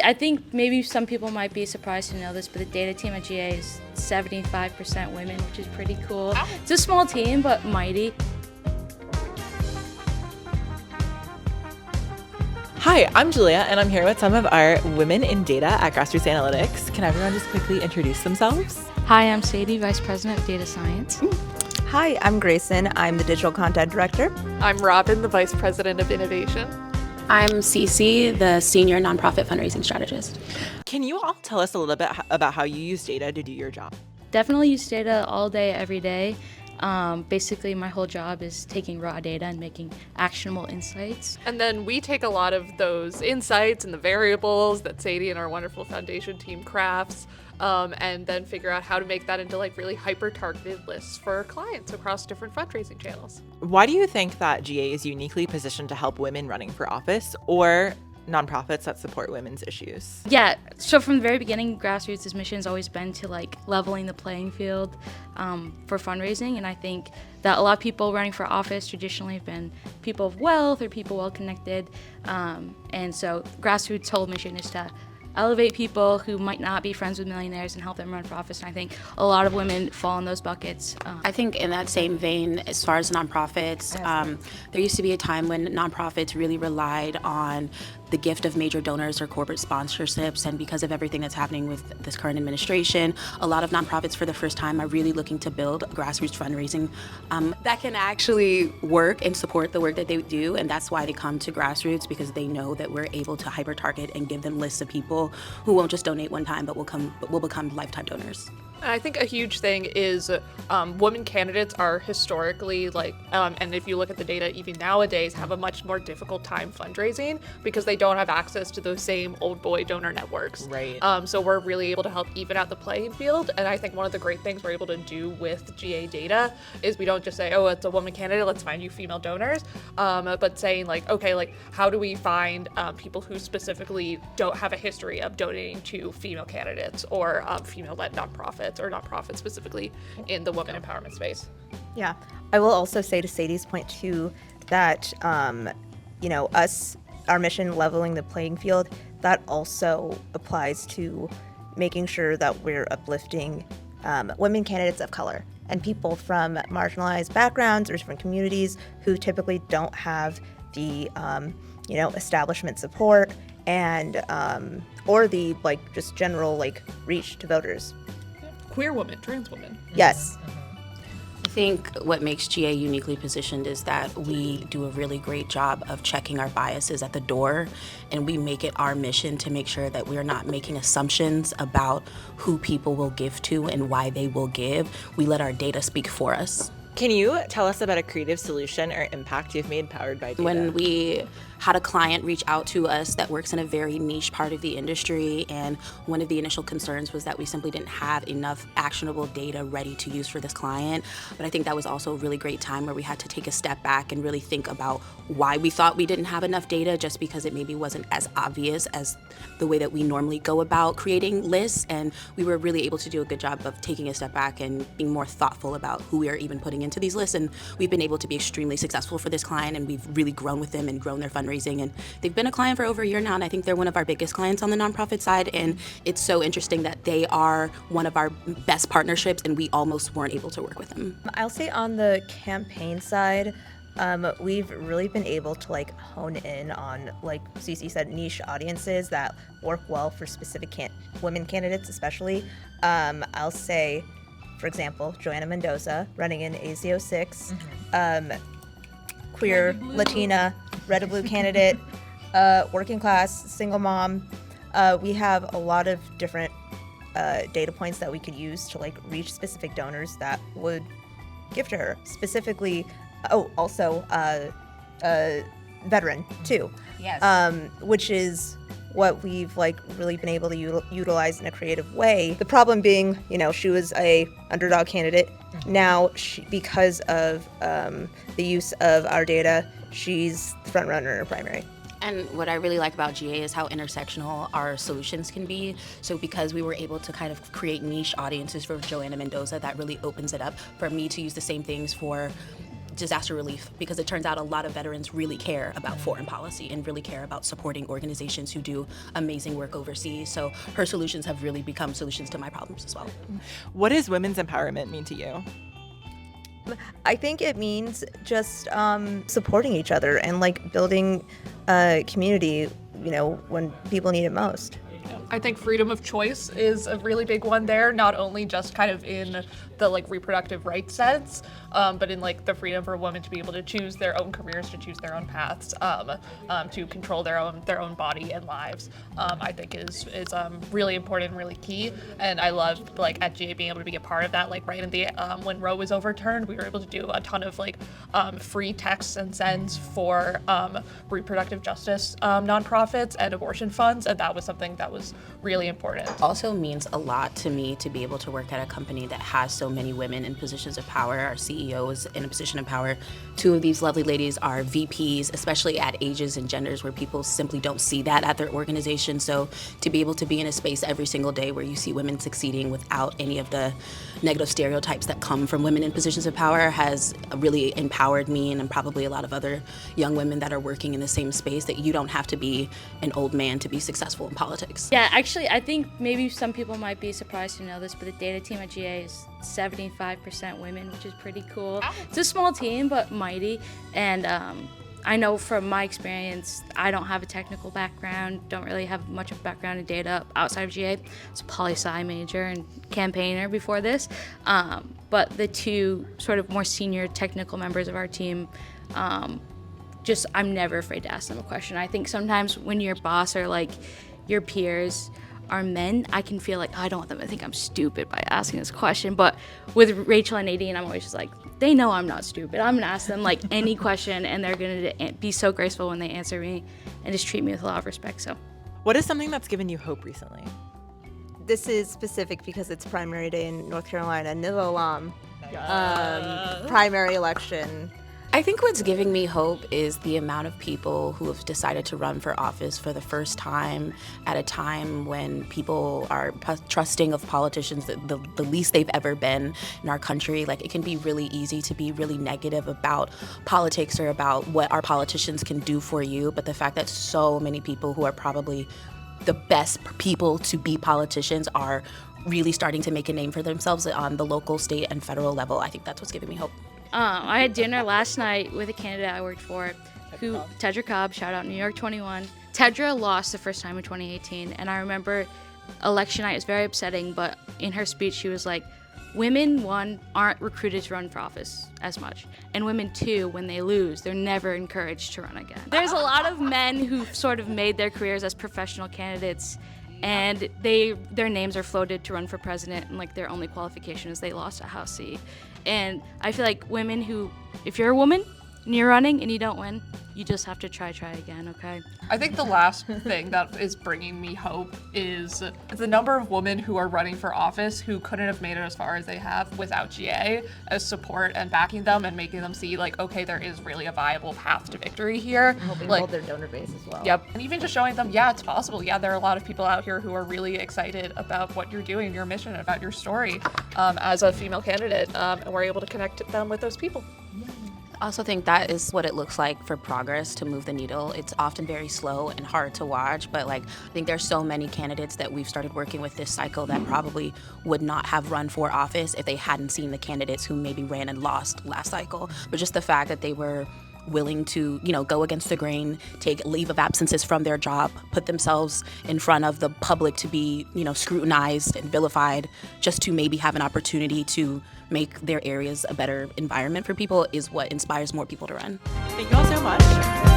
I think maybe some people might be surprised to know this, but the data team at GA is 75% women, which is pretty cool. It's a small team, but mighty. Hi, I'm Julia, and I'm here with some of our women in data at Grassroots Analytics. Can everyone just quickly introduce themselves? Hi, I'm Sadie, Vice President of Data Science. Hi, I'm Grayson. I'm the Digital Content Director. I'm Robin, the Vice President of Innovation. I'm Cece, the Senior Nonprofit Fundraising Strategist. Can you all tell us a little bit about how you use data to do your job? Definitely use data all day, every day. Basically, my whole job is taking raw data and making actionable insights. And then we take a lot of those insights and the variables that Sadie and our wonderful foundation team crafts, and then figure out how to make that into like really hyper-targeted lists for our clients across different fundraising channels. Why do you think that GA is uniquely positioned to help women running for office or nonprofits that support women's issues? Yeah, so from the very beginning, Grassroots' mission has always been to like leveling the playing field for fundraising, and I think that a lot of people running for office traditionally have been people of wealth or people well connected, and so Grassroots' whole mission is to elevate people who might not be friends with millionaires and help them run for office. And I think a lot of women fall in those buckets. I think in that same vein, as far as nonprofits, there used to be a time when nonprofits really relied on the gift of major donors or corporate sponsorships, and because of everything that's happening with this current administration, a lot of nonprofits for the first time are really looking to build grassroots fundraising that can actually work and support the work that they do, and that's why they come to Grassroots, because they know that we're able to hyper-target and give them lists of people who won't just donate one time, but will become lifetime donors. And I think a huge thing is women candidates are historically and if you look at the data even nowadays, have a much more difficult time fundraising because they don't have access to those same old boy donor networks. Right. So we're really able to help even out the playing field. And I think one of the great things we're able to do with GA data is we don't just say, oh, it's a woman candidate, let's find you female donors, but saying like, okay, like how do we find people who specifically don't have a history of donating to female candidates or female-led nonprofits, or nonprofits specifically in the women empowerment space. Yeah, I will also say to Sadie's point too that our mission leveling the playing field, that also applies to making sure that we're uplifting women candidates of color and people from marginalized backgrounds or different communities who typically don't have the establishment support and or the just general reach to voters. Queer women, trans women. Yes. I think what makes GA uniquely positioned is that we do a really great job of checking our biases at the door, and we make it our mission to make sure that we're not making assumptions about who people will give to and why they will give. We let our data speak for us. Can you tell us about a creative solution or impact you've made powered by data? When we had a client reach out to us that works in a very niche part of the industry, and one of the initial concerns was that we simply didn't have enough actionable data ready to use for this client. But I think that was also a really great time where we had to take a step back and really think about why we thought we didn't have enough data, just because it maybe wasn't as obvious as the way that we normally go about creating lists. And we were really able to do a good job of taking a step back and being more thoughtful about who we are even putting into these lists. And we've been able to be extremely successful for this client, and we've really grown with them and grown their fundraising. And they've been a client for over a year now, and I think they're one of our biggest clients on the nonprofit side. And it's so interesting that they are one of our best partnerships, and we almost weren't able to work with them. I'll say on the campaign side, we've really been able to hone in on, like Cece said, niche audiences that work well for specific women candidates especially. I'll say, for example, Joanna Mendoza running in AZ06, queer, Latina, red and blue candidate, working class, single mom. We have a lot of different data points that we could use to reach specific donors that would give to her. Specifically, also veteran too. Yes. Which is what we've really been able to utilize in a creative way. The problem being, she was a underdog candidate. Now, because of the use of our data, she's the front runner in her primary. And what I really like about GA is how intersectional our solutions can be. So because we were able to kind of create niche audiences for Joanna Mendoza, that really opens it up for me to use the same things for disaster relief, because it turns out a lot of veterans really care about foreign policy and really care about supporting organizations who do amazing work overseas. So her solutions have really become solutions to my problems as well. What does women's empowerment mean to you? I think it means just supporting each other and like building a community, when people need it most. I think freedom of choice is a really big one there, not only just kind of in the like reproductive rights sense, but in like the freedom for women to be able to choose their own careers, to choose their own paths, to control their own body and lives. I think is really important and really key. And I love like at GA being able to be a part of that. Like right in the when Roe was overturned, we were able to do a ton of like free texts and sends for reproductive justice nonprofits and abortion funds, and that was something that was really important. Also means a lot to me to be able to work at a company that has so many women in positions of power. Our CEO is in a position of power. Two of these lovely ladies are VPs, especially at ages and genders where people simply don't see that at their organization. So to be able to be in a space every single day where you see women succeeding without any of the negative stereotypes that come from women in positions of power has really empowered me, and probably a lot of other young women that are working in the same space, that you don't have to be an old man to be successful in politics. Yeah, actually, I think maybe some people might be surprised to know this, but the data team at GA is 75% women, which is pretty cool. It's a small team, but mighty. And I know from my experience, I don't have a technical background, don't really have much of a background in data outside of GA. I was a poli-sci major and campaigner before this. But the two sort of more senior technical members of our team, I'm never afraid to ask them a question. I think sometimes when your boss or like your peers are men, I can feel like, oh, I don't want them to think I'm stupid by asking this question. But with Rachel and Nadine, I'm always just like, they know I'm not stupid. I'm gonna ask them like any question, and they're gonna be so graceful when they answer me and just treat me with a lot of respect. So, What is something that's given you hope recently? This is specific because it's primary day in North Carolina. Nilolam, primary election. I think what's giving me hope is the amount of people who have decided to run for office for the first time at a time when people are trusting of politicians the least they've ever been in our country. Like, it can be really easy to be really negative about politics or about what our politicians can do for you, but the fact that so many people who are probably the best people to be politicians are really starting to make a name for themselves on the local, state, and federal level, I think that's what's giving me hope. I had dinner last night with a candidate I worked for, Tedra Cobb, shout out New York 21. Tedra lost the first time in 2018, and I remember election night was very upsetting, but in her speech she was like, women, one, aren't recruited to run for office as much, and women, two, when they lose, they're never encouraged to run again. There's a lot of men who've sort of made their careers as professional candidates, and their names are floated to run for president, and like their only qualification is they lost a House seat. And I feel like women who, if you're a woman and you're running and you don't win, you just have to try again, okay? I think the last thing that is bringing me hope is the number of women who are running for office who couldn't have made it as far as they have without GA as support and backing them and making them see like, okay, there is really a viable path to victory here. Helping like, build their donor base as well. Yep. And even just showing them, yeah, it's possible. Yeah, there are a lot of people out here who are really excited about what you're doing, your mission, about your story as a female candidate, and we're able to connect them with those people. I also think that is what it looks like for progress to move the needle. It's often very slow and hard to watch, but like, I think there's so many candidates that we've started working with this cycle that probably would not have run for office if they hadn't seen the candidates who maybe ran and lost last cycle. But just the fact that they were willing to, go against the grain, take leave of absences from their job, put themselves in front of the public to be, scrutinized and vilified just to maybe have an opportunity to make their areas a better environment for people is what inspires more people to run. Thank you all so much.